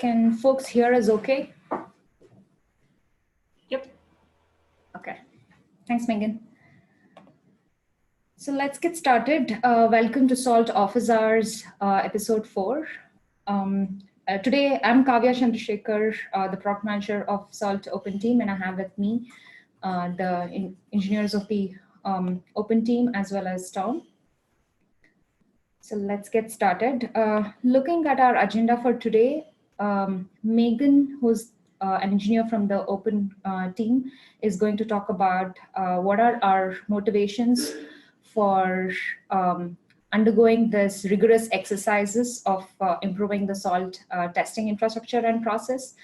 Can folks hear us okay? Yep. Okay. Thanks, Megan. So let's get started. Welcome to Salt Office Hours, episode 4. Today, I'm Kavya Chandrasekhar, the product manager of Salt Open Team, and I have with me the engineers of the Open Team as well as Tom. So let's get started. Looking at our agenda for today, Megan, who's an engineer from the Open team, is going to talk about what are our motivations for undergoing this rigorous exercises of improving the SALT testing infrastructure and process.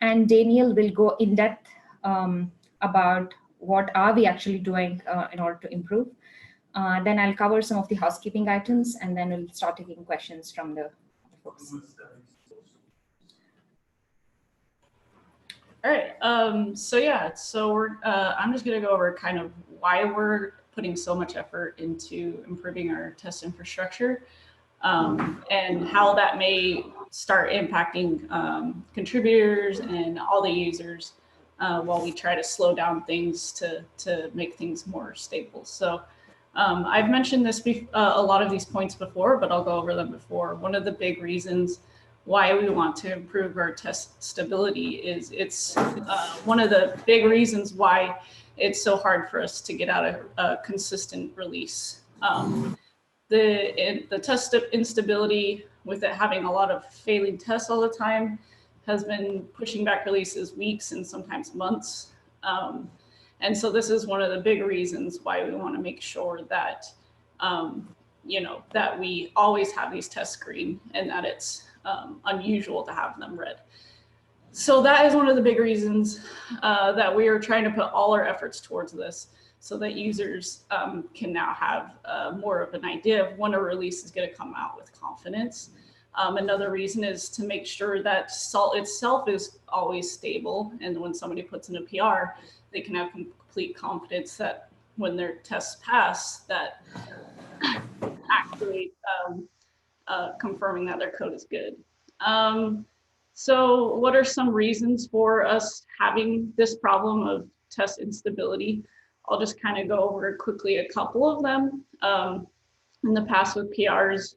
And Daniel will go in depth about what are we actually doing in order to improve. Then I'll cover some of the housekeeping items, and then we'll start taking questions from the folks. All right. I'm just going to go over kind of why we're putting so much effort into improving our test infrastructure, and how that may start impacting contributors and all the users while we try to slow down things to make things more stable. So I've mentioned this a lot of these points before, but I'll go over them before. One of the big reasons why we want to improve our test stability is it's one of the big reasons why it's so hard for us to get out a consistent release. The test instability, with it having a lot of failing tests all the time, has been pushing back releases weeks and sometimes months. And so this is one of the big reasons why we want to make sure that, that we always have these tests green and that it's unusual to have them red. So that is one of the big reasons that we are trying to put all our efforts towards this, so that users can now have more of an idea of when a release is going to come out with confidence. Another reason is to make sure that SALT itself is always stable, and when somebody puts in a PR, they can have complete confidence that when their tests pass, that actually confirming that their code is good. So what are some reasons for us having this problem of test instability? I'll just kind of go over quickly a couple of them. In the past with PRs,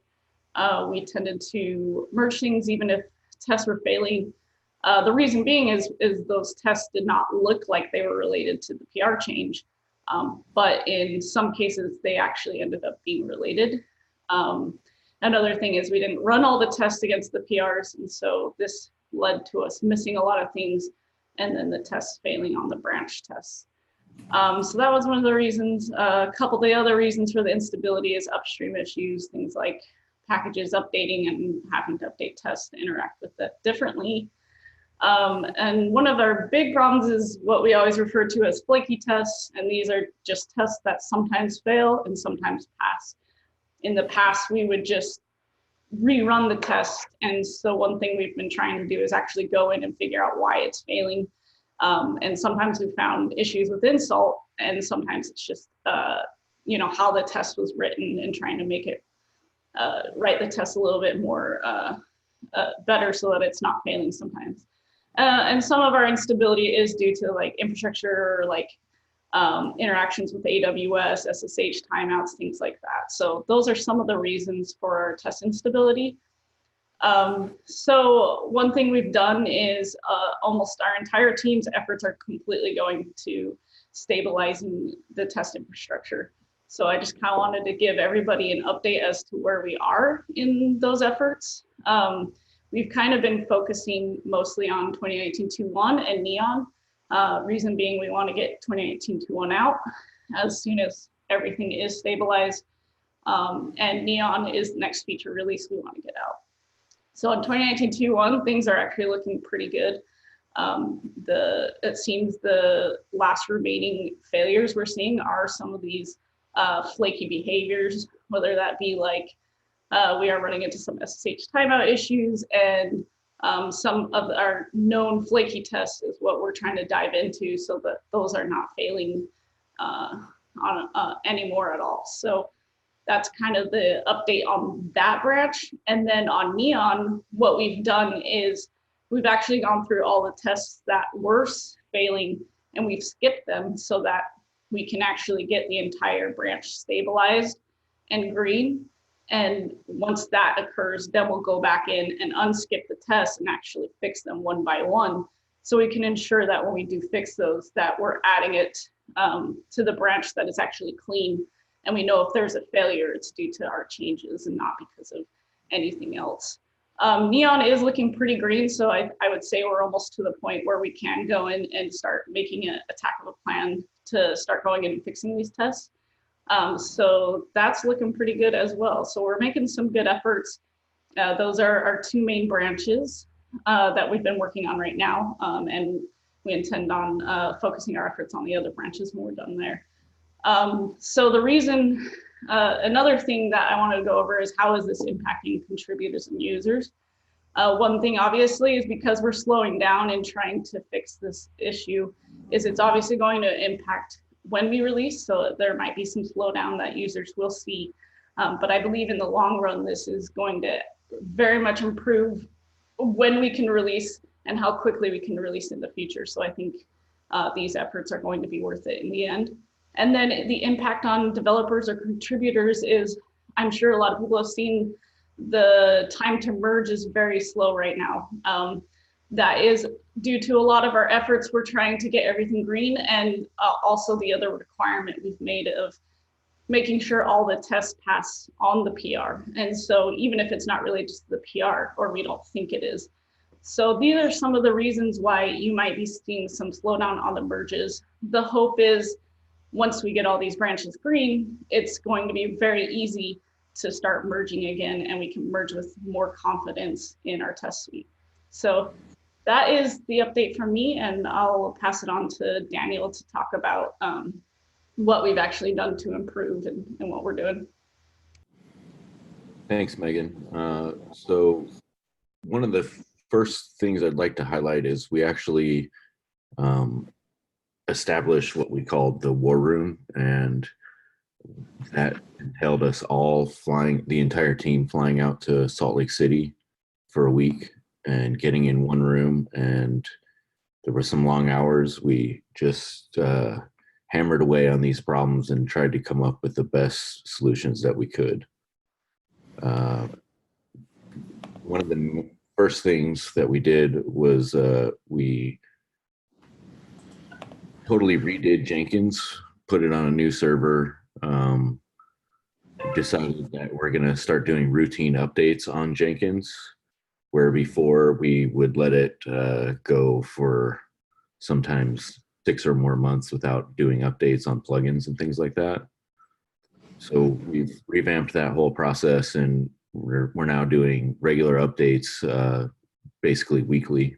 we tended to merge things even if tests were failing. The reason being is those tests did not look like they were related to the PR change, but in some cases they actually ended up being related. Another thing is we didn't run all the tests against the PRs, and so this led to us missing a lot of things, and then the tests failing on the branch tests. So that was one of the reasons. A couple of the other reasons for the instability is upstream issues, things like packages updating and having to update tests to interact with it differently. And one of our big problems is what we always refer to as flaky tests, and these are just tests that sometimes fail and sometimes pass. In the past, we would just rerun the test, and so one thing we've been trying to do is actually go in and figure out why it's failing. And sometimes we found issues within SALT, and sometimes it's just how the test was written and trying to make it write the test a little bit more better so that it's not failing sometimes. And some of our instability is due to like infrastructure, like interactions with AWS, SSH timeouts, things like that. So those are some of the reasons for our test instability. So one thing we've done is almost our entire team's efforts are completely going to stabilizing the test infrastructure. So I just kind of wanted to give everybody an update as to where we are in those efforts. We've kind of been focusing mostly on 2019-2.1 and Neon. Reason being we want to get 2019-2.1 out as soon as everything is stabilized. And Neon is the next feature release we want to get out. So in 2019-2.1, things are actually looking pretty good. It seems the last remaining failures we're seeing are some of these flaky behaviors, whether that be like we are running into some SSH timeout issues, and some of our known flaky tests is what we're trying to dive into so that those are not failing anymore at all. So that's kind of the update on that branch. And then on Neon, what we've done is we've actually gone through all the tests that were failing and we've skipped them so that we can actually get the entire branch stabilized and green. And once that occurs, then we'll go back in and unskip the tests and actually fix them one by one. So we can ensure that when we do fix those, that we're adding it to the branch that is actually clean. And we know if there's a failure, it's due to our changes and not because of anything else. Neon is looking pretty green, so I would say we're almost to the point where we can go in and start making a tactical plan to start going in and fixing these tests. So that's looking pretty good as well. So we're making some good efforts. Those are our two main branches that we've been working on right now. And we intend on focusing our efforts on the other branches when we're done there. So the reason, another thing that I wanted to go over is how is this impacting contributors and users? One thing obviously is because we're slowing down and trying to fix this issue is it's obviously going to impact when we release. So there might be some slowdown that users will see. But I believe in the long run, this is going to very much improve when we can release and how quickly we can release in the future. So I think these efforts are going to be worth it in the end. And then the impact on developers or contributors is, I'm sure a lot of people have seen the time to merge is very slow right now. That is due to a lot of our efforts. We're trying to get everything green, and also the other requirement we've made of making sure all the tests pass on the PR. And so even if it's not related to the PR, or we don't think it is. So these are some of the reasons why you might be seeing some slowdown on the merges. The hope is once we get all these branches green, it's going to be very easy to start merging again, and we can merge with more confidence in our test suite. So that is the update from me, and I'll pass it on to Daniel to talk about what we've actually done to improve and what we're doing. Thanks, Megan. So one of the first things I'd like to highlight is we actually established what we called the war room, and that entailed us all flying, the entire team flying out to Salt Lake City for a week and getting in one room. And there were some long hours. We just hammered away on these problems and tried to come up with the best solutions that we could. One of the first things that we did was we totally redid Jenkins, put it on a new server, decided that we're going to start doing routine updates on Jenkins, where before we would let it go for sometimes 6 or more months without doing updates on plugins and things like that. So we've revamped that whole process, and we're now doing regular updates basically weekly.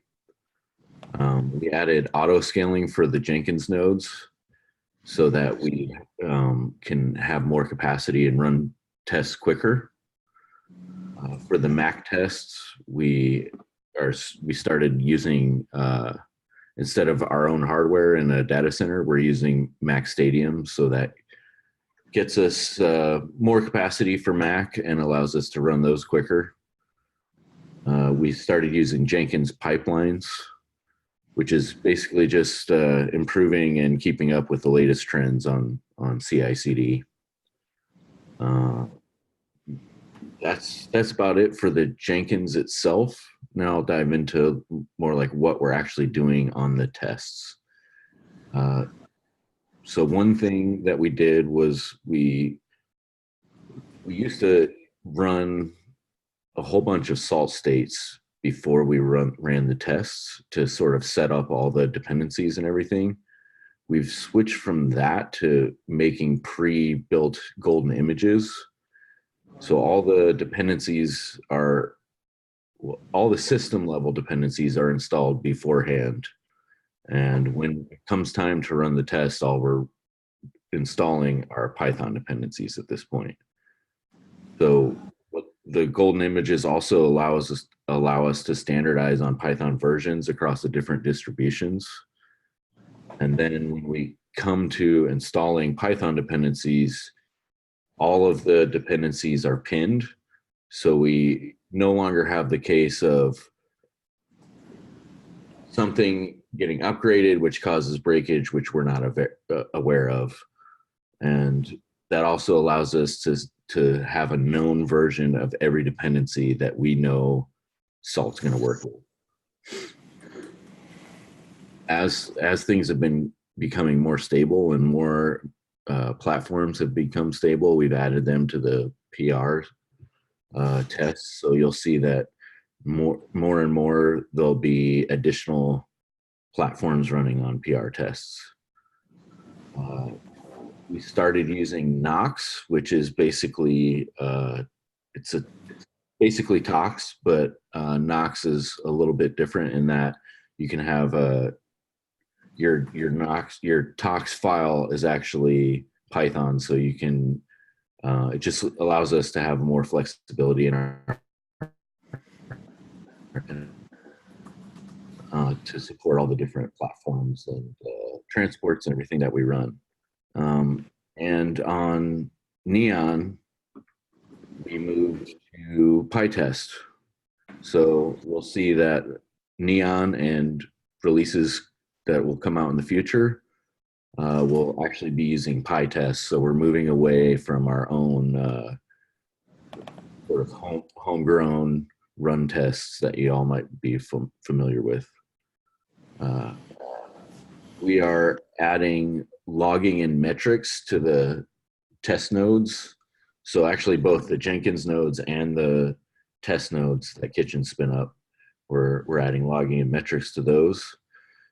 We added auto scaling for the Jenkins nodes so that we can have more capacity and run tests quicker. For the Mac tests, we started using, instead of our own hardware in a data center, we're using Mac Stadium, so that gets us more capacity for Mac and allows us to run those quicker. We started using Jenkins pipelines, which is basically just improving and keeping up with the latest trends on CI/CD. That's about it for the Jenkins itself. Now I'll dive into more like what we're actually doing on the tests. So one thing that we did was we used to run a whole bunch of salt states before we ran the tests to sort of set up all the dependencies and everything. We've switched from that to making pre-built golden images. So all the dependencies are, all the system level dependencies are installed beforehand. And when it comes time to run the test, all we're installing are Python dependencies at this point. So what the golden images also allow us to standardize on Python versions across the different distributions. And then when we come to installing Python dependencies, all of the dependencies are pinned. So we no longer have the case of something getting upgraded, which causes breakage, which we're not aware of. And that also allows us to have a known version of every dependency that we know Salt's going to work with. As things have been becoming more stable and more platforms have become stable, we've added them to the PR tests. So you'll see that more and more there'll be additional platforms running on PR tests. We started using Nox, which is basically it's basically Tox, but Nox is a little bit different in that you can have your Tox file is actually Python, so you can it just allows us to have more flexibility in our to support all the different platforms and transports and everything that we run. And on Neon, we moved to PyTest. So we'll see that Neon and releases that will come out in the future will actually be using PyTest. So we're moving away from our own sort of homegrown run tests that you all might be familiar with. We are adding logging and metrics to the test nodes. So actually both the Jenkins nodes and the test nodes that Kitchen spin up, we're adding logging and metrics to those.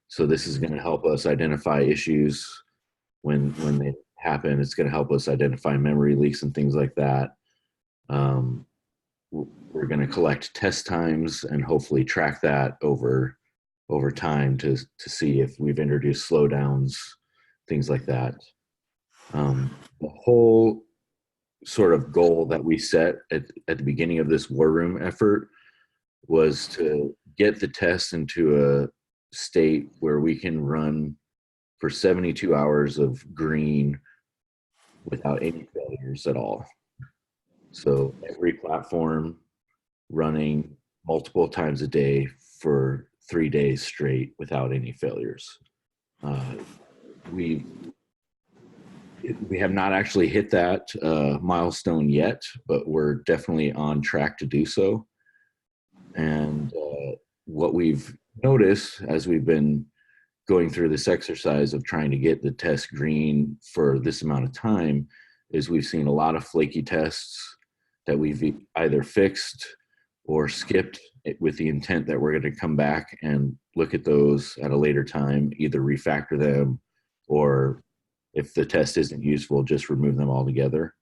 So this is going to help us identify issues when they happen. It's going to help us identify memory leaks and things like that. We're going to collect test times and hopefully track that over time to see if we've introduced slowdowns, things like that. The whole sort of goal that we set at the beginning of this war room effort was to get the test into a state where we can run for 72 hours of green without any failures at all. So every platform running multiple times a day for 3 days straight without any failures. We have not actually hit that milestone yet, but we're definitely on track to do so. And what we've noticed as we've been going through this exercise of trying to get the test green for this amount of time is we've seen a lot of flaky tests that we've either fixed or skipped with the intent that we're going to come back and look at those at a later time, either refactor them or if the test isn't useful, just remove them altogether.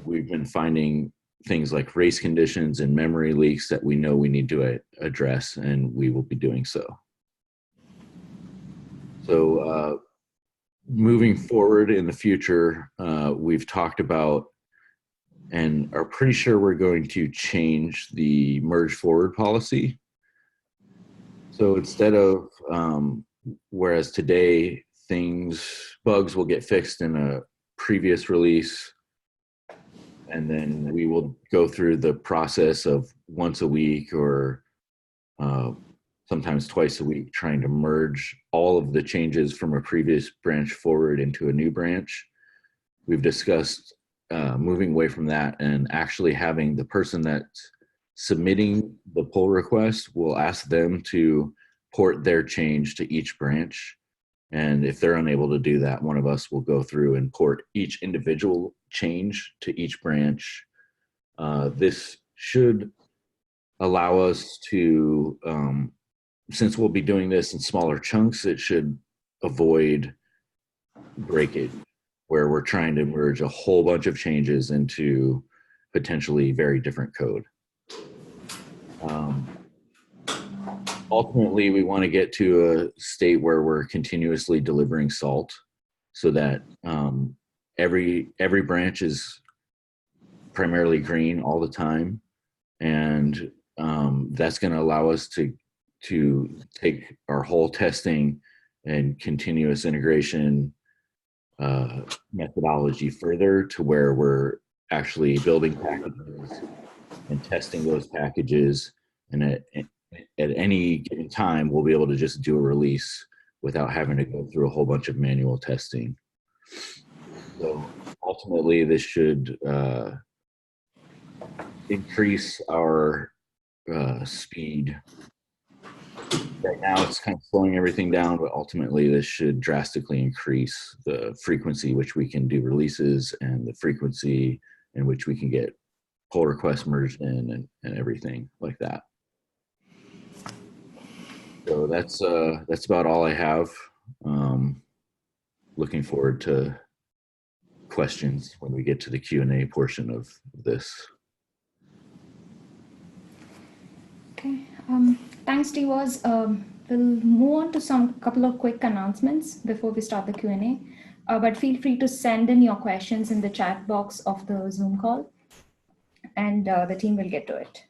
We've been finding things like race conditions and memory leaks that we know we need to address, and we will be doing so. So moving forward in the future, we've talked about and are pretty sure we're going to change the merge forward policy. So instead of, whereas today bugs will get fixed in a previous release, and then we will go through the process of once a week or sometimes twice a week trying to merge all of the changes from a previous branch forward into a new branch. We've discussed moving away from that and actually having the person that's submitting the pull request, we'll ask them to port their change to each branch. And if they're unable to do that, one of us will go through and port each individual change to each branch. This should allow us to, since we'll be doing this in smaller chunks, it should avoid breakage, where we're trying to merge a whole bunch of changes into potentially very different code. Ultimately, we want to get to a state where we're continuously delivering salt so that every branch is primarily green all the time. And that's going to allow us to take our whole testing and continuous integration methodology further to where we're actually building packages and testing those packages in at any given time, we'll be able to just do a release without having to go through a whole bunch of manual testing. So ultimately, this should increase our speed. Right now, it's kind of slowing everything down, but ultimately, this should drastically increase the frequency which we can do releases and the frequency in which we can get pull requests merged in and everything like that. So that's about all I have. Looking forward to questions when we get to the Q&A portion of this. Okay, thanks, T-Waz. We'll move on to some couple of quick announcements before we start the Q&A. But feel free to send in your questions in the chat box of the Zoom call, and the team will get to it.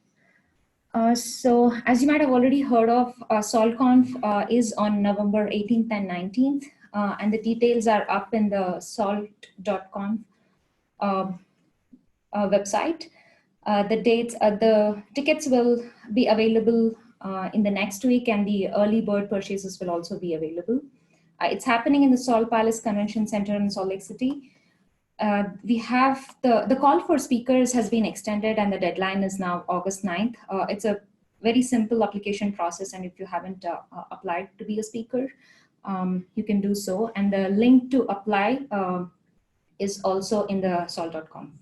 So as you might have already heard of, Saltconf is on November 18th and 19th, and the details are up in the salt.conf website. The tickets will be available in the next week, and the early bird purchases will also be available. It's happening in the Salt Palace Convention Center in Salt Lake City. We have the call for speakers has been extended, and the deadline is now August 9th. It's a very simple application process, and if you haven't applied to be a speaker, you can do so. And the link to apply is also in the salt.com.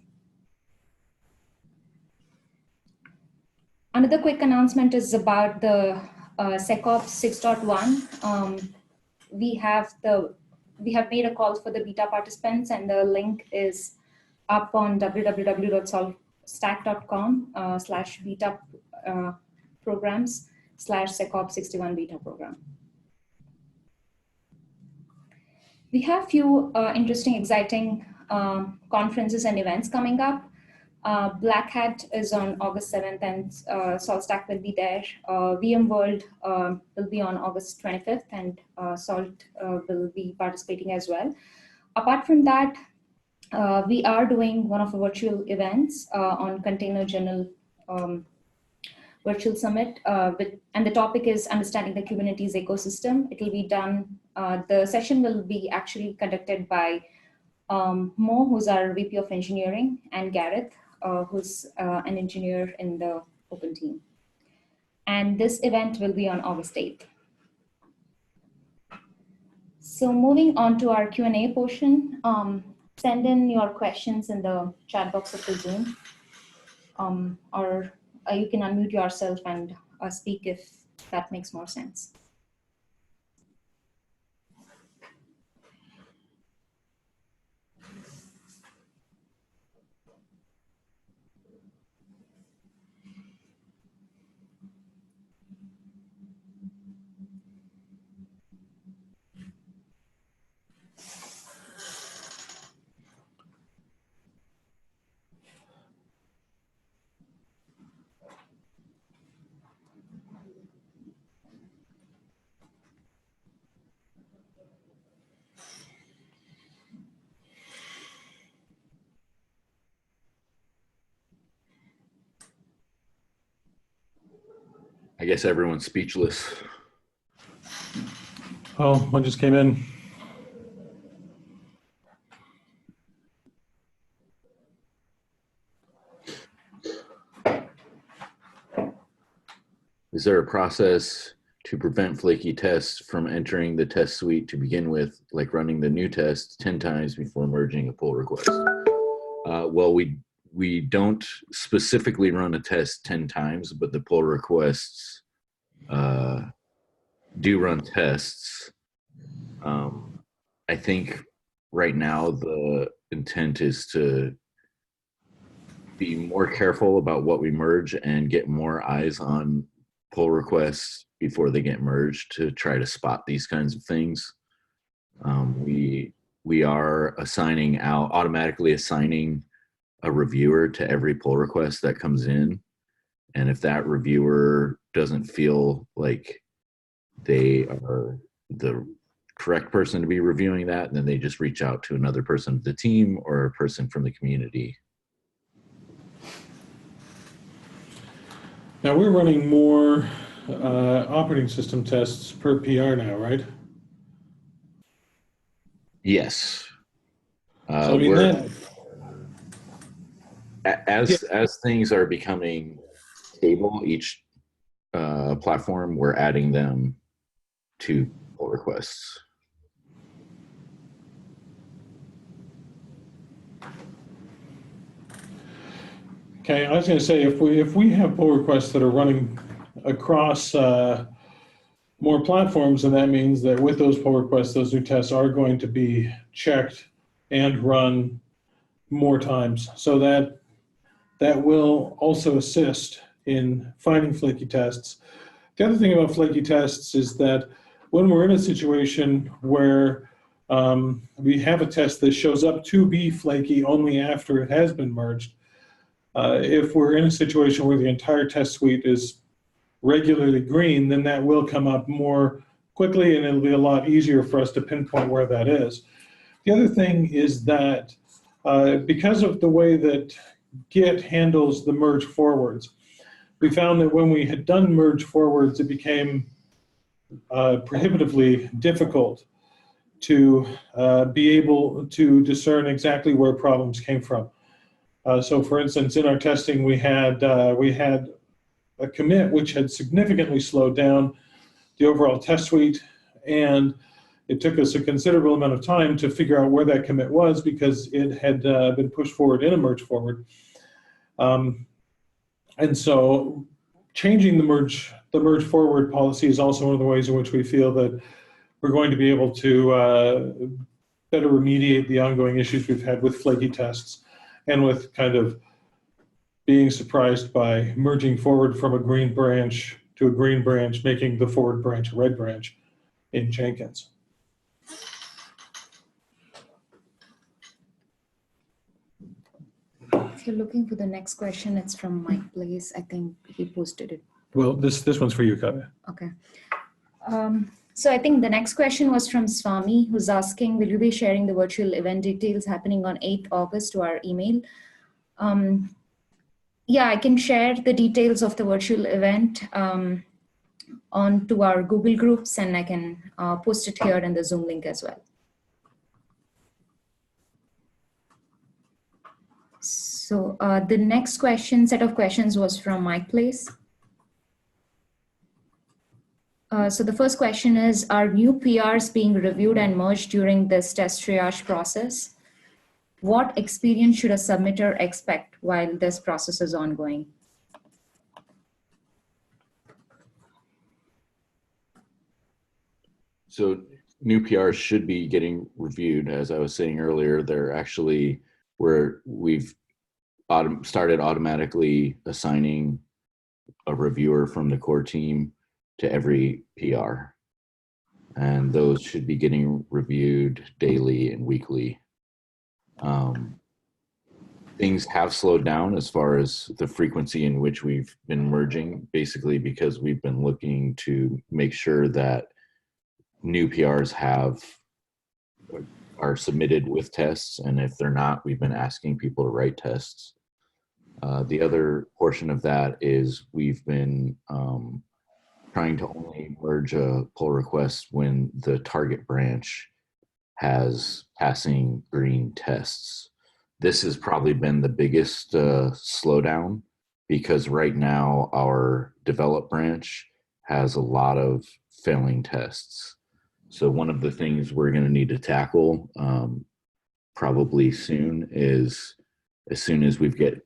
Another quick announcement is about the SecOps 6.1. We have made a call for the beta participants, and the link is up on www.saltstack.com/beta programs/SecOps 61 beta program. We have few interesting, exciting conferences and events coming up. Black Hat is on August 7th, and SaltStack will be there. VMworld will be on August 25th, and Salt will be participating as well. Apart from that, we are doing one of the virtual events on Container Journal Virtual Summit, and the topic is Understanding the Kubernetes Ecosystem. It will be done, the session will be actually conducted by Mo, who's our VP of Engineering, and Gareth, who's an engineer in the Open team. And this event will be on August 8th. So moving on to our Q&A portion, send in your questions in the chat box of the Zoom, or you can unmute yourself and speak if that makes more sense. I guess everyone's speechless. Oh, one just came in. Is there a process to prevent flaky tests from entering the test suite to begin with, like running the new test 10 times before merging a pull request? Well, we don't specifically run a test 10 times, but the pull requests do run tests. I think right now the intent is to be more careful about what we merge and get more eyes on pull requests before they get merged to try to spot these kinds of things. We are automatically assigning a reviewer to every pull request that comes in. And if that reviewer doesn't feel like they are the correct person to be reviewing that, then they just reach out to another person of the team or a person from the community. Now we're running more operating system tests per PR now, right? Yes. So I mean that. As things are becoming stable, each platform, we're adding them to pull requests. Okay, I was going to say if we have pull requests that are running across more platforms, then that means that with those pull requests, those new tests are going to be checked and run more times. So that will also assist in finding flaky tests. The other thing about flaky tests is that when we're in a situation where we have a test that shows up to be flaky only after it has been merged, if we're in a situation where the entire test suite is regularly green, then that will come up more quickly and it'll be a lot easier for us to pinpoint where that is. The other thing is that because of the way that Git handles the merge forwards, we found that when we had done merge forwards, it became prohibitively difficult to be able to discern exactly where problems came from. So for instance, in our testing, we had a commit which had significantly slowed down the overall test suite, and it took us a considerable amount of time to figure out where that commit was because it had been pushed forward in a merge forward. And so changing the merge forward policy is also one of the ways in which we feel that we're going to be able to better remediate the ongoing issues we've had with flaky tests and with kind of being surprised by merging forward from a green branch to a green branch, making the forward branch a red branch in Jenkins. If you're looking for the next question, it's from Mike Place. I think he posted it. Well, this one's for you, Kavya. Okay. So I think the next question was from Swami, who's asking, will you be sharing the virtual event details happening on 8th August to our email? Yeah, I can share the details of the virtual event onto our Google Groups, and I can post it here in the Zoom link as well. So the next set of questions was from Mike Place. So the first question is, are new PRs being reviewed and merged during this test triage process? What experience should a submitter expect while this process is ongoing? So new PRs should be getting reviewed. As I was saying earlier, they're actually where we've started automatically assigning a reviewer from the core team to every PR. And those should be getting reviewed daily and weekly. Things have slowed down as far as the frequency in which we've been merging, basically because we've been looking to make sure that new PRs are submitted with tests, and if they're not, we've been asking people to write tests. The other portion of that is we've been trying to only merge a pull request when the target branch has passing green tests. This has probably been the biggest slowdown because right now our develop branch has a lot of failing tests. So one of the things we're going to need to tackle probably soon is, as soon as we get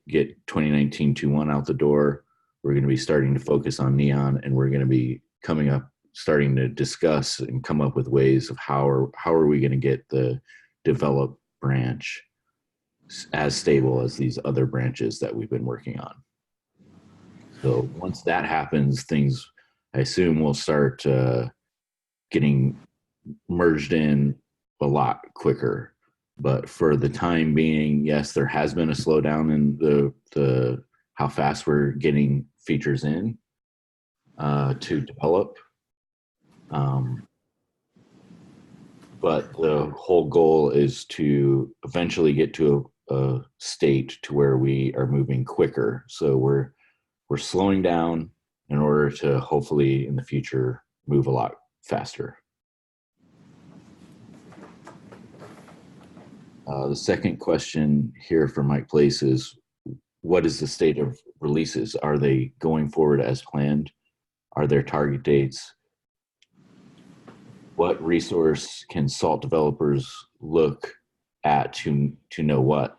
2019-2.1 out the door, we're going to be starting to focus on Neon, and we're going to be starting to discuss and come up with ways of how are we going to get the develop branch as stable as these other branches that we've been working on. So once that happens, things, I assume, will start getting merged in a lot quicker. But for the time being, yes, there has been a slowdown in the how fast we're getting features in to develop. But the whole goal is to eventually get to a state to where we are moving quicker. So we're slowing down in order order to hopefully in the future move a lot faster. The second question here from Mike Place is, what is the state of releases? Are they going forward as planned? Are there target dates? What resource can SALT developers look at to know what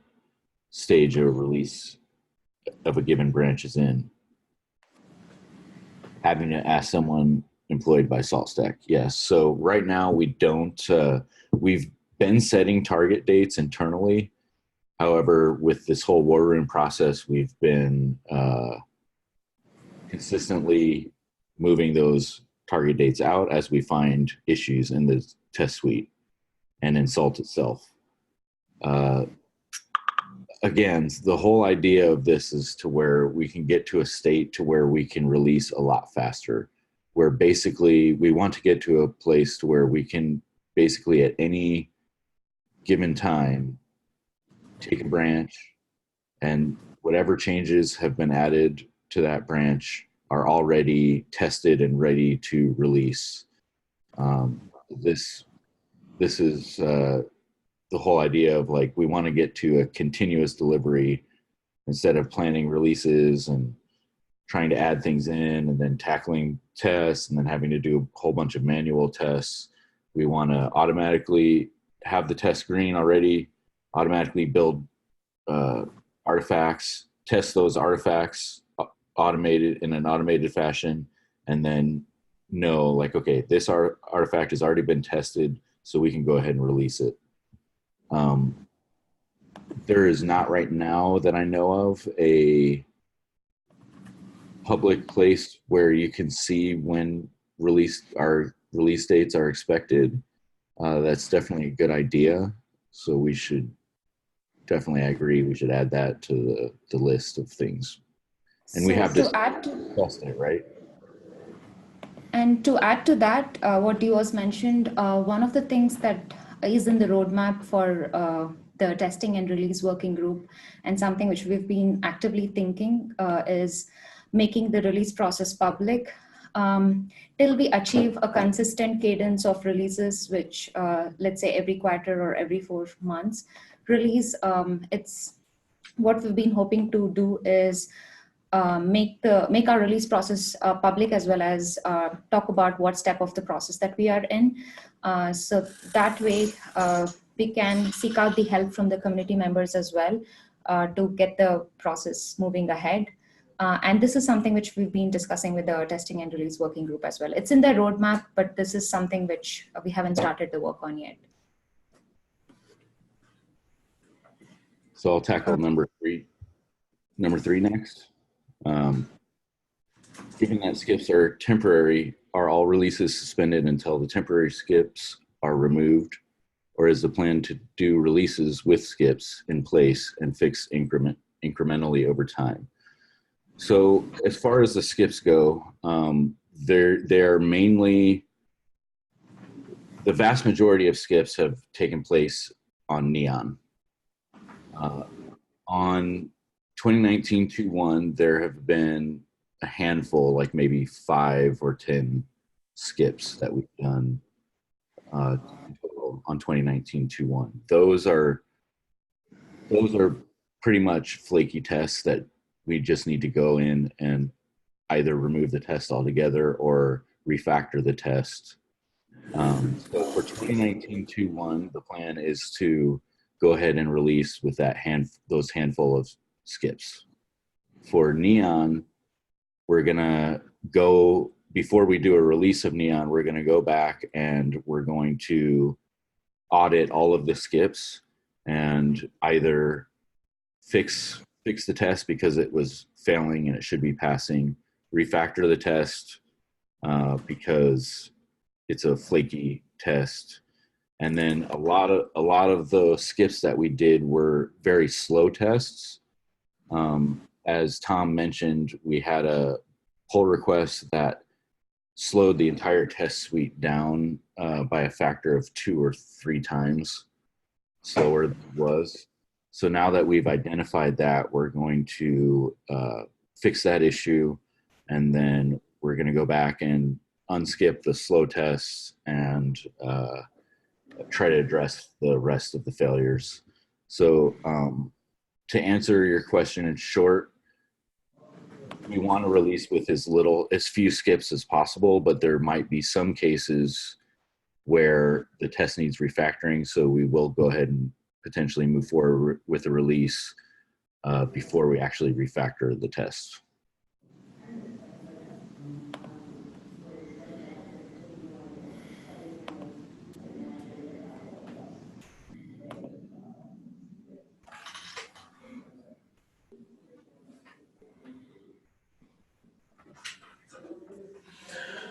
stage a release of a given branch is in? Having to ask someone employed by SaltStack, yes. So right now we don't, we've been setting target dates internally. However, with this whole war room process, we've been consistently moving those target dates out as we find issues in the test suite and in SALT itself. Again, the whole idea of this is to where we can get to a state to where we can release a lot faster, where basically we want to get to a place to where we can basically at any given time take a branch and whatever changes have been added to that branch are already tested and ready to release. This is the whole idea of like, we want to get to a continuous delivery instead of planning releases and trying to add things in and then tackling tests and then having to do a whole bunch of manual tests. We want to automatically have the test screen already, automatically build artifacts, test those artifacts automated in an automated fashion, and then know like, okay, this artifact has already been tested, so we can go ahead and release it. There is not right now that I know of a public place where you can see when our release dates are expected. That's definitely a good idea. So we should definitely, I agree, we should add that to the list of things. And we have to test it, right? And to add to that, what Dios mentioned, one of the things that is in the roadmap for the testing and release working group, and something which we've been actively thinking is making the release process public. Till we achieve a consistent cadence of releases, which let's say every quarter or every 4 months release, it's what we've been hoping to do is make our release process public, as well as talk about what step of the process that we are in. So that way we can seek out the help from the community members as well to get the process moving ahead. And this is something which we've been discussing with the testing and release working group as well. It's in the roadmap, but this is something which we haven't started the work on yet. So I'll tackle number three next. Given that skips are temporary, are all releases suspended until the temporary skips are removed, or is the plan to do releases with skips in place and fix incrementally over time? So as far as the skips go, they're mainly, the vast majority of skips have taken place on Neon. On 2019-2.1, there have been a handful, like maybe 5 or 10 skips that we've done in total on 2019-2.1. Those are pretty much flaky tests that we just need to go in and either remove the test altogether or refactor the test. So for 2019-2.1, the plan is to go ahead and release with those handful of skips. For Neon, we're gonna go, before we do a release of Neon, we're gonna go back and we're going to audit all of the skips and either fix the test because it was failing and it should be passing, refactor the test because it's a flaky test. And then a lot of the skips that we did were very slow tests. As Tom mentioned, we had a pull request that slowed the entire test suite down by a factor of 2 or 3 times slower than it was. So now that we've identified that, we're going to fix that issue, and then we're going to go back and unskip the slow tests and try to address the rest of the failures. So to answer your question in short, we want to release with as few skips as possible, but there might be some cases where the test needs refactoring. So we will go ahead and potentially move forward with a release before we actually refactor the test.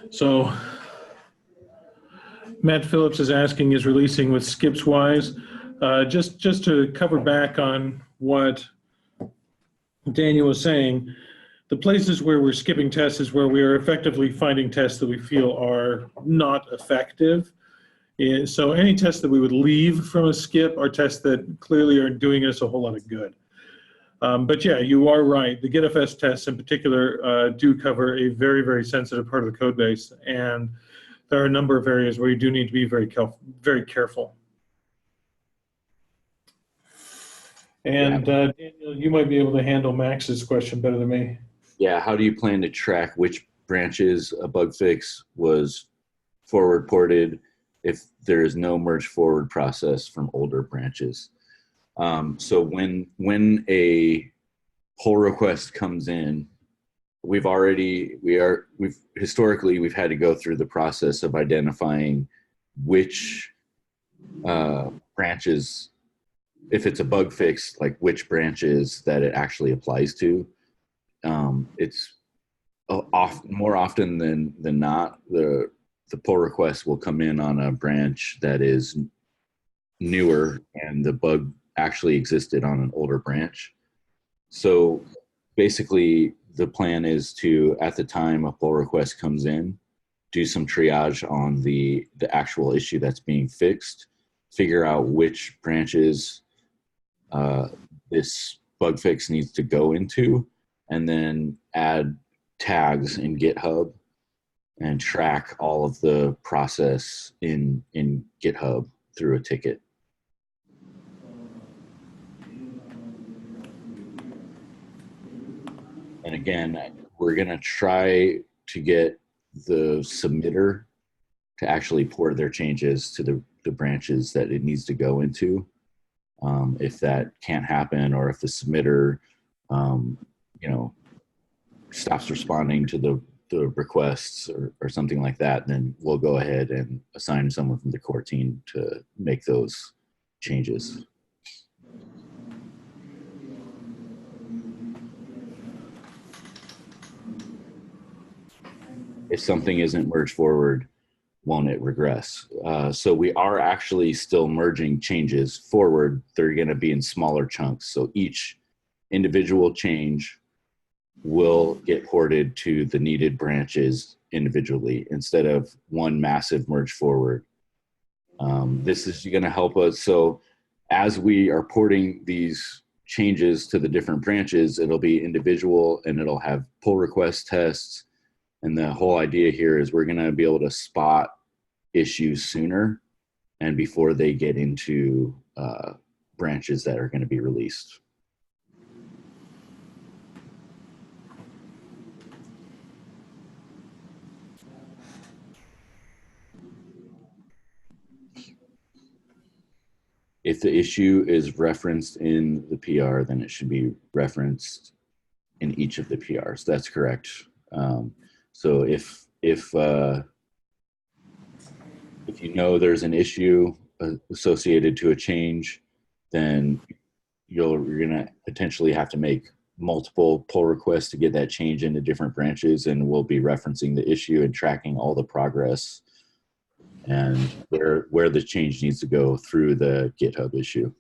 So Matt Phillips is asking, is releasing with skips wise? Just to cover back on what Daniel was saying, the places where we're skipping tests is where we are effectively finding tests that we feel are not effective. So any tests that we would leave from a skip are tests that clearly aren't doing us a whole lot of good. But yeah, you are right. The GetFS tests in particular do cover a very, very sensitive part of the code base. And there are a number of areas where you do need to be very careful. And Daniel, you might be able to handle Max's question better than me. Yeah, how do you plan to track which branches a bug fix was forward ported if there is no merge forward process from older branches? So when a pull request comes in, we've historically had to go through the process of identifying which branches, if it's a bug fix, like which branches that it actually applies to. It's more often than not, the pull request will come in on a branch that is newer and the bug actually existed on an older branch. So basically the plan is to, at the time a pull request comes in, do some triage on the actual issue that's being fixed, figure out which branches this bug fix needs to go into, and then add tags in GitHub and track all of the process in GitHub through a ticket. And again, we're going to try to get the submitter to actually port their changes to the branches that it needs to go into. If that can't happen, or if the submitter, stops responding to the requests or something like that, then we'll go ahead and assign someone from the core team to make those changes. If something isn't merged forward, won't it regress? So we are actually still merging changes forward. They're going to be in smaller chunks. So each individual change will get ported to the needed branches individually instead of one massive merge forward. This is going to help us. So as we are porting these changes to the different branches, it'll be individual and it'll have pull request tests. And the whole idea here is we're going to be able to spot issues sooner and before they get into branches that are going to be released. If the issue is referenced in the PR, then it should be referenced in each of the PRs. That's correct. So if you know there's an issue associated to a change, then you're going to potentially have to make multiple pull requests to get that change into different branches, and we'll be referencing the issue and tracking all the progress and where the change needs to go through the GitHub issue.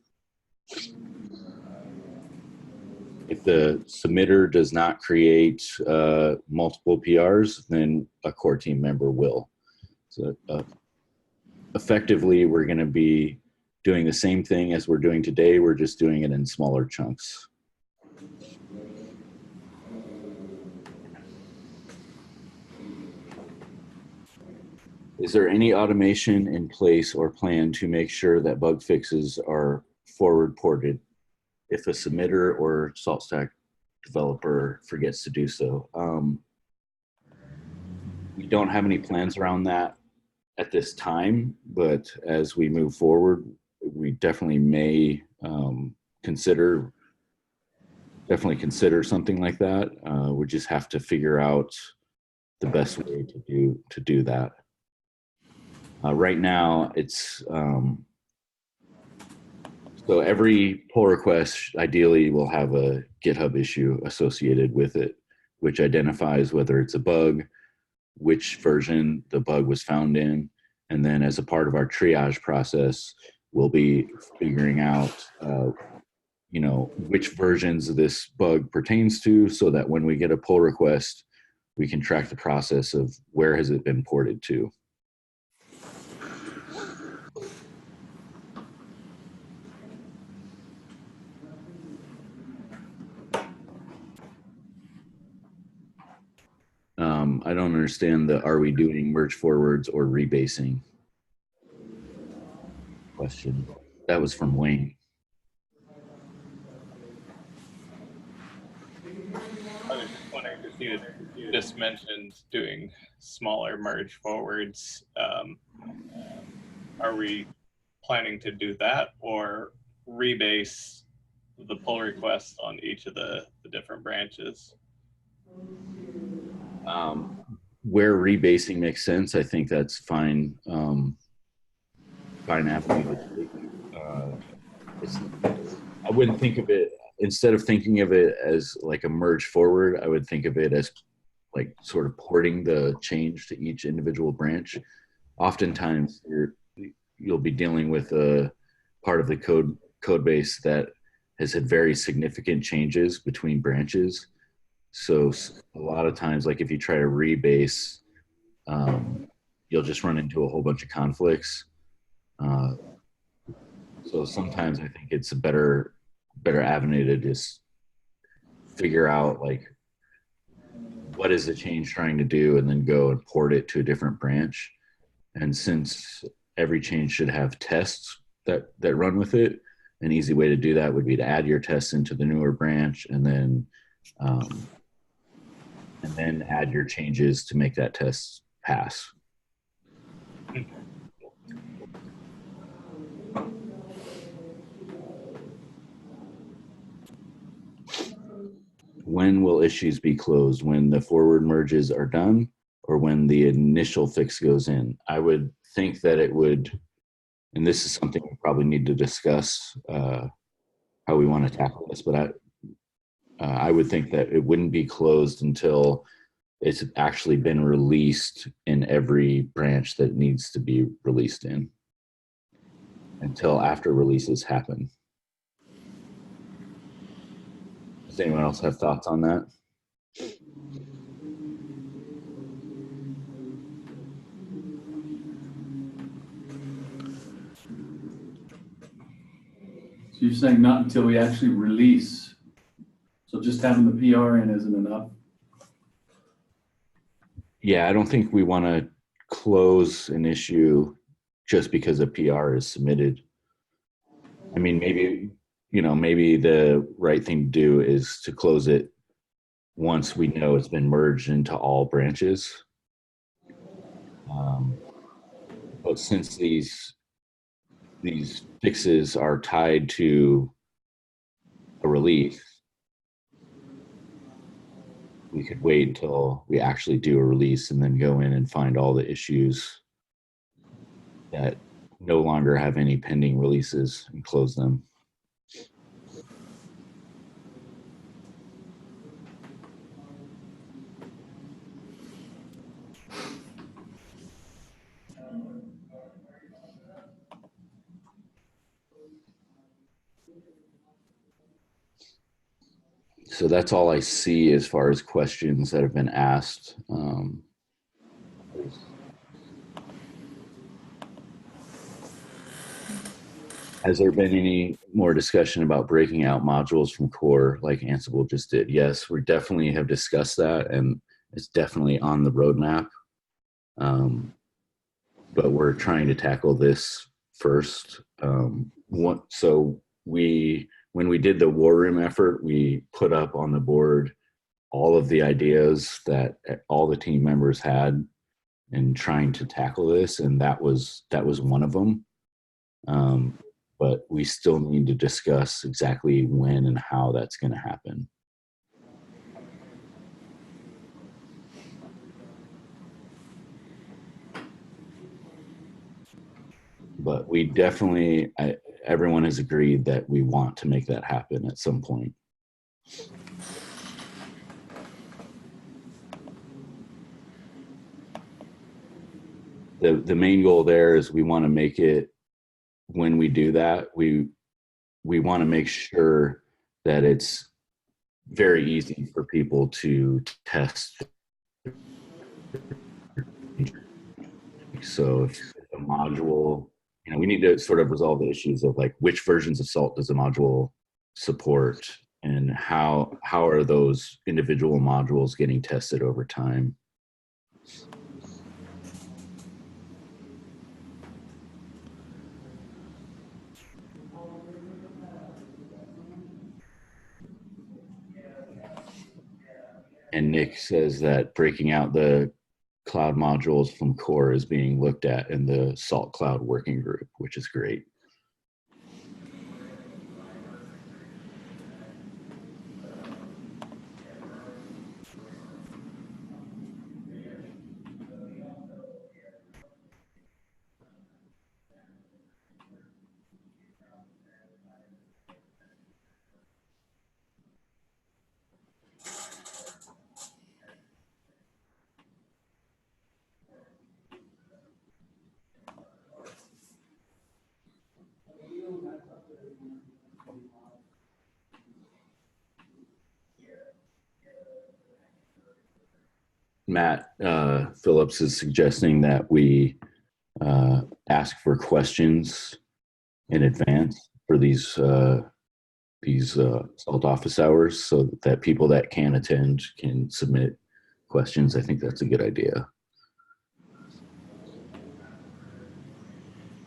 If the submitter does not create multiple PRs, then a core team member will. So effectively, we're going to be doing the same thing as we're doing today. We're just doing it in smaller chunks. Is there any automation in place or plan to make sure that bug fixes are forward ported if a submitter or SaltStack developer forgets to do so? We don't have any plans around that at this time, but as we move forward, we definitely may consider something like that. We just have to figure out the best way to do that. Right now, it's so every pull request ideally will have a GitHub issue associated with it, which identifies whether it's a bug, which version the bug was found in, and then as a part of our triage process, we'll be figuring out which versions of this bug pertains to, so that when we get a pull request, we can track the process of where has it been ported to. I don't understand the are we doing merge forwards or rebasing question. That was from Wayne. I was just wondering, because you just mentioned doing smaller merge forwards. Are we planning to do that or rebase the pull requests on each of the different branches? Where rebasing makes sense, I think that's fine. Fine avenue to take. I wouldn't think of it, instead of thinking of it as like a merge forward, I would think of it as like sort of porting the change to each individual branch. Oftentimes you'll be dealing with a part of the code base that has had very significant changes between branches. So a lot of times, like if you try to rebase, you'll just run into a whole bunch of conflicts. So sometimes I think it's a better avenue to just figure out like what is the change trying to do, and then go and port it to a different branch. And since every change should have tests that run with it, an easy way to do that would be to add your tests into the newer branch, and then add your changes to make that test pass. When will issues be closed? When the forward merges are done, or when the initial fix goes in? I would think that it would, and this is something we probably need to discuss how we want to tackle this, but I would think that it wouldn't be closed until it's actually been released in every branch that needs to be released in, until after releases happen. Does anyone else have thoughts on that? So you're saying not until we actually release. So just having the PR in isn't enough? Yeah, I don't think we want to close an issue just because a PR is submitted. I mean, maybe the right thing to do is to close it once we know it's been merged into all branches. But since these fixes are tied to a release, we could wait until we actually do a release and then go in and find all the issues that no longer have any pending releases and close them. So that's all I see as far as questions that have been asked. Has there been any more discussion about breaking out modules from core like Ansible just did? Yes, we definitely have discussed that, and it's definitely on the roadmap. but we're trying to tackle this first. So when we did the war room effort, we put up on the board all of the ideas that all the team members had in trying to tackle this, and that was one of them. But we still need to discuss exactly when and how that's going to happen. But we definitely, everyone has agreed that we want to make that happen at some point. The main goal there is we want to make it, when we do that, we want to make sure that it's very easy for people to test. So if a module, we need to sort of resolve the issues of like which versions of Salt does a module support, and how are those individual modules getting tested over time. And Nick says that breaking out the cloud modules from core is being looked at in the Salt Cloud working group, which is great. Matt Phillips is suggesting that we ask for questions in advance for these Salt office hours, so that people that can attend can submit questions. I think that's a good idea.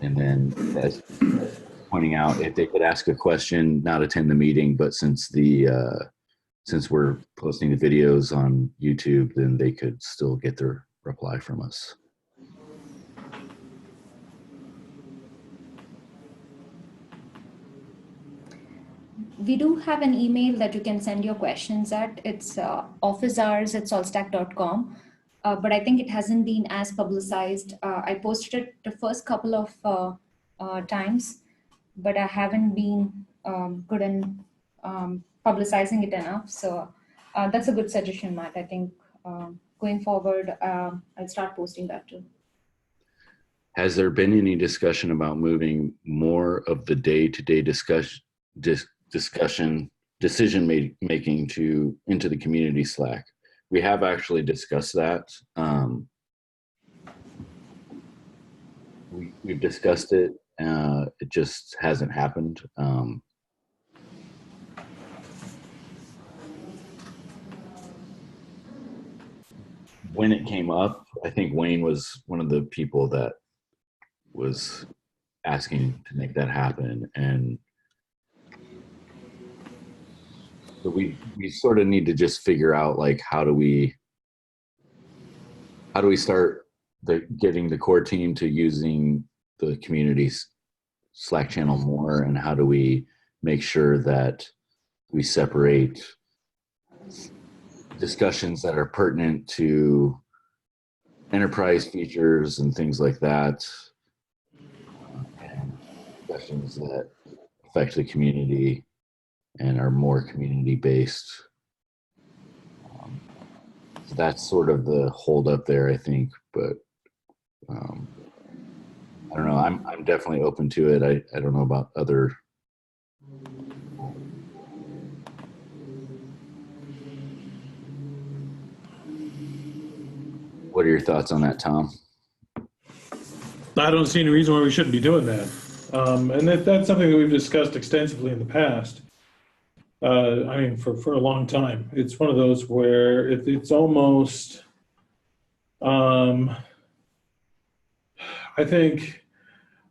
And then, as pointing out, if they could ask a question, not attend the meeting, but since we're posting the videos on YouTube, then they could still get their reply from us. We do have an email that you can send your questions at. It's officehours@saltstack.com. But I think it hasn't been as publicized. I posted it the first couple of times, but I haven't been good in publicizing it enough. So that's a good suggestion, Matt. I think going forward, I'll start posting that too. Has there been any discussion about moving more of the day-to-day decision making into the community Slack? We have actually discussed that. We've discussed it. It just hasn't happened. When it came up, I think Wayne was one of the people that was asking to make that happen, and so we sort of need to just figure out, like, how do we start getting the core team to using the community's Slack channel more, and how do we make sure that we separate discussions that are pertinent to enterprise features and things like that, and discussions that affect the community and are more community based. So that's sort of the hold up there, I think, but I don't know. I'm definitely open to it. I don't know about other. What are your thoughts on that, Tom? I don't see any reason why we shouldn't be doing that. And that's something that we've discussed extensively in the past. I mean, for a long time. It's one of those where it's almost, I think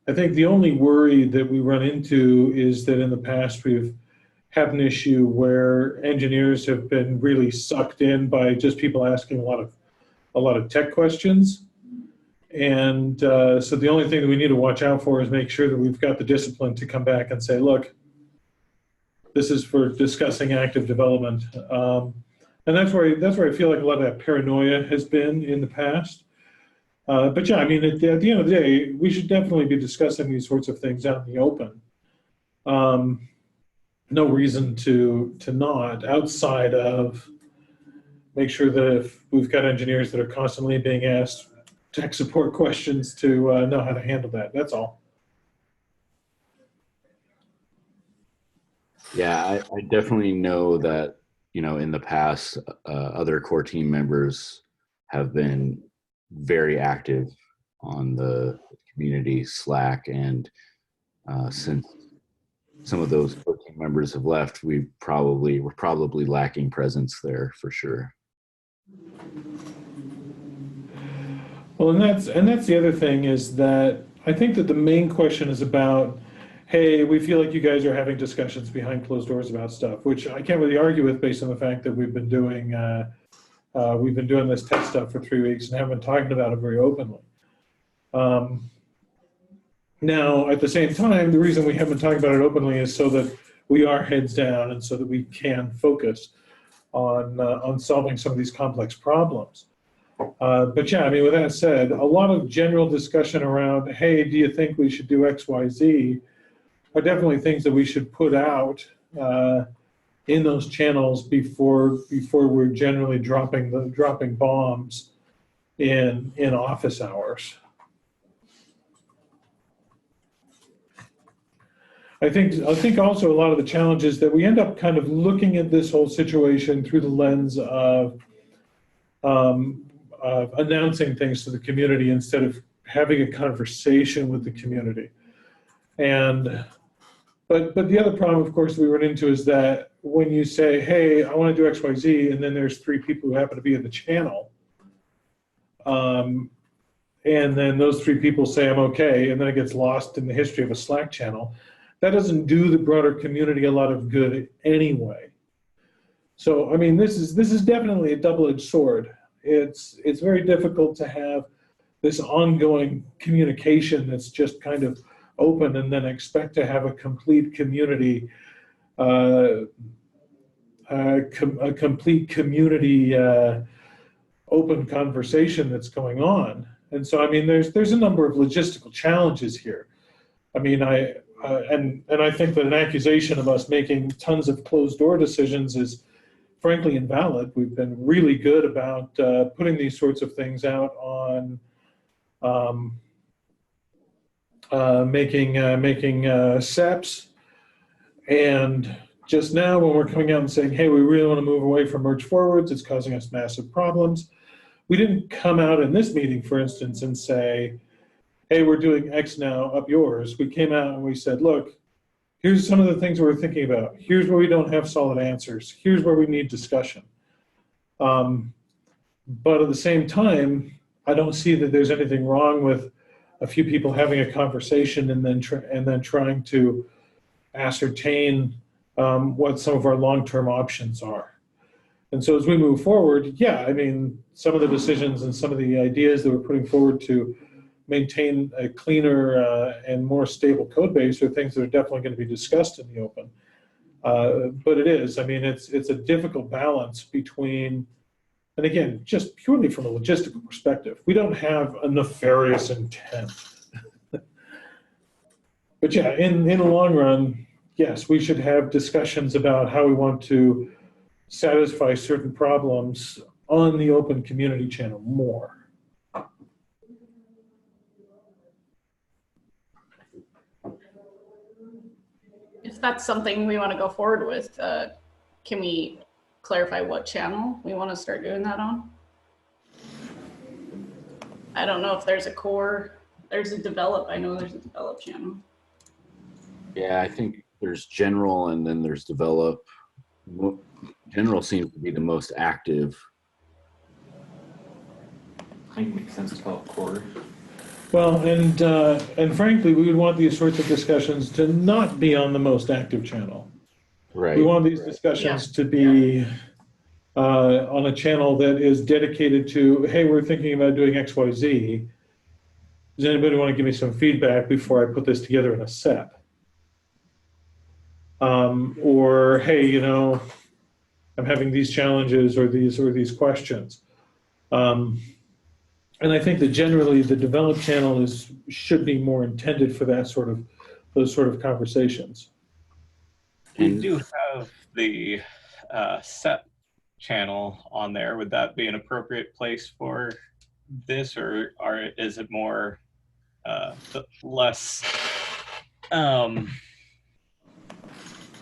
the only worry that we run into is that in the past we've had an issue where engineers have been really sucked in by just people asking a lot of tech questions. And so the only thing that we need to watch out for is make sure that we've got the discipline to come back and say, look, this is for discussing active development. And that's where I feel like a lot of that paranoia has been in the past. But yeah, I mean, at the end of the day, we should definitely be discussing these sorts of things out in the open. No reason to not, outside of make sure that if we've got engineers that are constantly being asked tech support questions to know how to handle that. That's all. Yeah, I definitely know that, you know, in the past, other core team members have been very active on the community Slack, and since some of those core team members have left, we're probably lacking presence there for sure. Well, and that's the other thing is that I think that the main question is about, hey, we feel like you guys are having discussions behind closed doors about stuff, which I can't really argue with based on the fact that we've been doing this test stuff for 3 weeks and haven't been talking about it very openly. Now, at the same time, the reason we haven't been talking about it openly is so that we are heads down and so that we can focus on solving some of these complex problems. But yeah, I mean, with that said, a lot of general discussion around, hey, do you think we should do X, Y, Z, are definitely things that we should put out in those channels before we're generally dropping bombs in office hours. I think also a lot of the challenges that we end up kind of looking at this whole situation through the lens of announcing things to the community instead of having a conversation with the community. But the other problem, of course, we run into is that when you say, hey, I want to do X, Y, Z, and then there's 3 people who happen to be in the channel, and then those 3 people say, I'm okay, and then it gets lost in the history of a Slack channel, that doesn't do the broader community a lot of good anyway. So, I mean, this is definitely a double-edged sword. It's very difficult to have this ongoing communication that's just kind of open and then expect to have a complete community, open conversation that's going on. And so, I mean, there's a number of logistical challenges here. I mean, and I think that an accusation of us making tons of closed door decisions is frankly invalid. We've been really good about putting these sorts of things out on making SEPs, and just now when we're coming out and saying, hey, we really want to move away from merge forwards, it's causing us massive problems. We didn't come out in this meeting, for instance, and say, hey, we're doing X now, up yours. We came out and we said, look, here's some of the things we're thinking about. Here's where we don't have solid answers. Here's where we need discussion. But at the same time, I don't see that there's anything wrong with a few people having a conversation and then trying to ascertain what some of our long-term options are. And so as we move forward, yeah, I mean, some of the decisions and some of the ideas that we're putting forward to maintain a cleaner and more stable code base are things that are definitely going to be discussed in the open. But it is, I mean, it's a difficult balance between, and again, just purely from a logistical perspective, we don't have a nefarious intent. But yeah, in the long run, yes, we should have discussions about how we want to satisfy certain problems on the open community channel more. If that's something we want to go forward with, can we clarify what channel we want to start doing that on? I don't know if there's a core, there's a develop, I know there's a develop channel. Yeah, I think there's general and then there's develop. General seems to be the most active. I think it makes sense to call it core. Well, and frankly, we would want these sorts of discussions to not be on the most active channel. Right. We want these discussions to be on a channel that is dedicated to, hey, we're thinking about doing X, Y, Z. Does anybody want to give me some feedback before I put this together in a SEP? Or, hey, you know, I'm having these challenges or these questions. And I think that generally the develop channel should be more intended for those sort of conversations. We do have the set channel on there. Would that be an appropriate place for this, or is it more less? I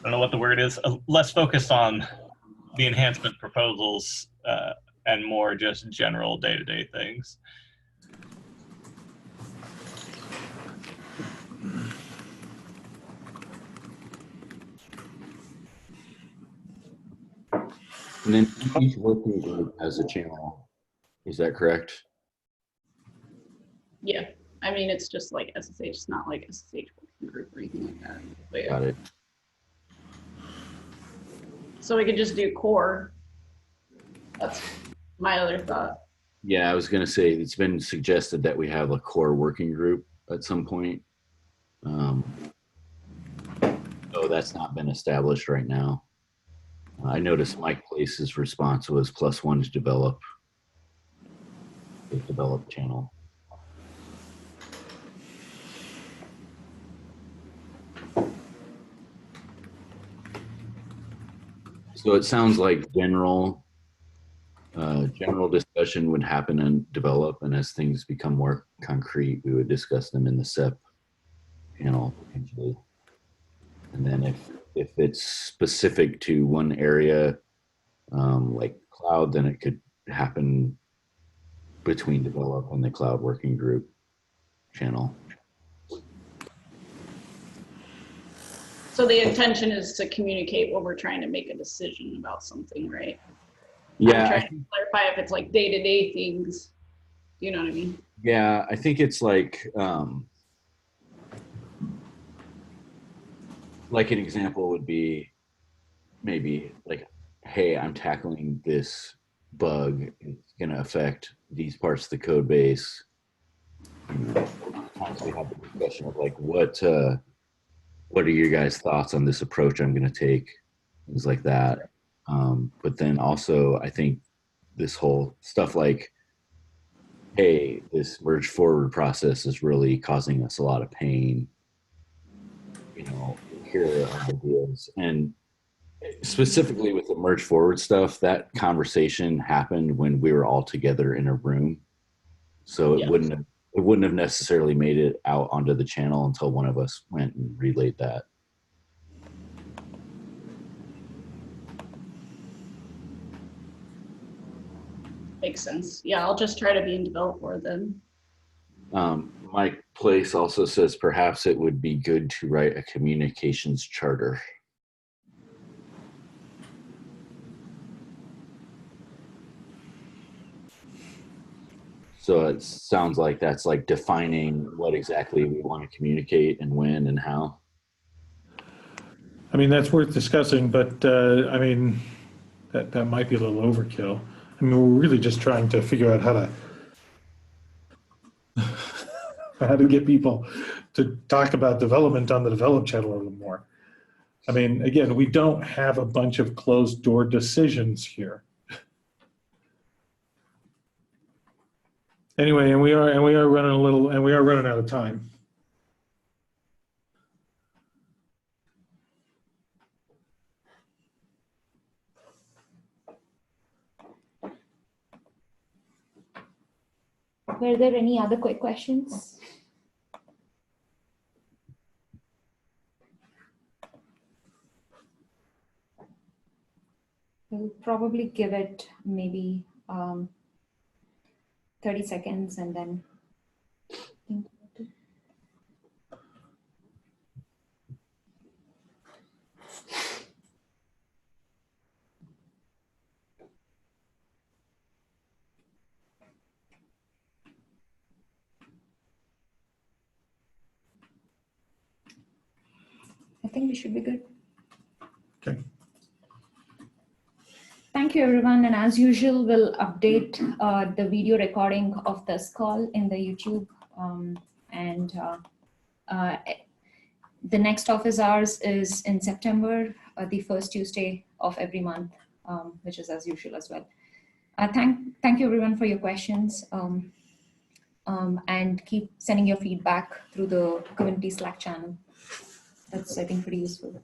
don't know what the word is. Less focused on the enhancement proposals and more just general day-to-day things. And then each working group has a channel. Is that correct? Yeah, I mean, it's just like SSH, it's not like SSH working group or anything like that. But yeah. Got it. So we could just do core. That's my other thought. Yeah, I was going to say it's been suggested that we have a core working group at some point. So that's not been established right now. I noticed Mike Place's response was +1 to develop the develop channel. So it sounds like general discussion would happen and develop, and as things become more concrete, we would discuss them in the SEP panel potentially. And then if it's specific to one area, like cloud, then it could happen between develop and the cloud working group channel. So the intention is to communicate when we're trying to make a decision about something, right? Yeah. I'm trying to clarify if it's like day-to-day things. You know what I mean? Yeah, I think it's like an example would be maybe like, hey, I'm tackling this bug. It's going to affect these parts of the code base. Constantly have the discussion of like, what are your guys' thoughts on this approach I'm going to take? Things like that. But then also, I think this whole stuff like, hey, this merge forward process is really causing us a lot of pain. You know, here are ideas. And specifically with the merge forward stuff, that conversation happened when we were all together in a room. So it wouldn't have necessarily made it out onto the channel until one of us went and relayed that. Makes sense. Yeah, I'll just try to be in developer then. Mike Place also says perhaps it would be good to write a communications charter. So it sounds like that's like defining what exactly we want to communicate and when and how. I mean, that's worth discussing, but I mean, that might be a little overkill. I mean, we're really just trying to figure out how to get people to talk about development on the develop channel a little more. I mean, again, we don't have a bunch of closed door decisions here. Anyway, and we are running out of time. Were there any other quick questions? We'll probably give it maybe 30 seconds and then think about it. I think we should be good. Okay. Thank you, everyone. And as usual, we'll update the video recording of this call in the YouTube. The next office hours is in September, the first Tuesday of every month, which is as usual as well. Thank you, everyone, for your questions. And keep sending your feedback through the community Slack channel. That's, I think, pretty useful.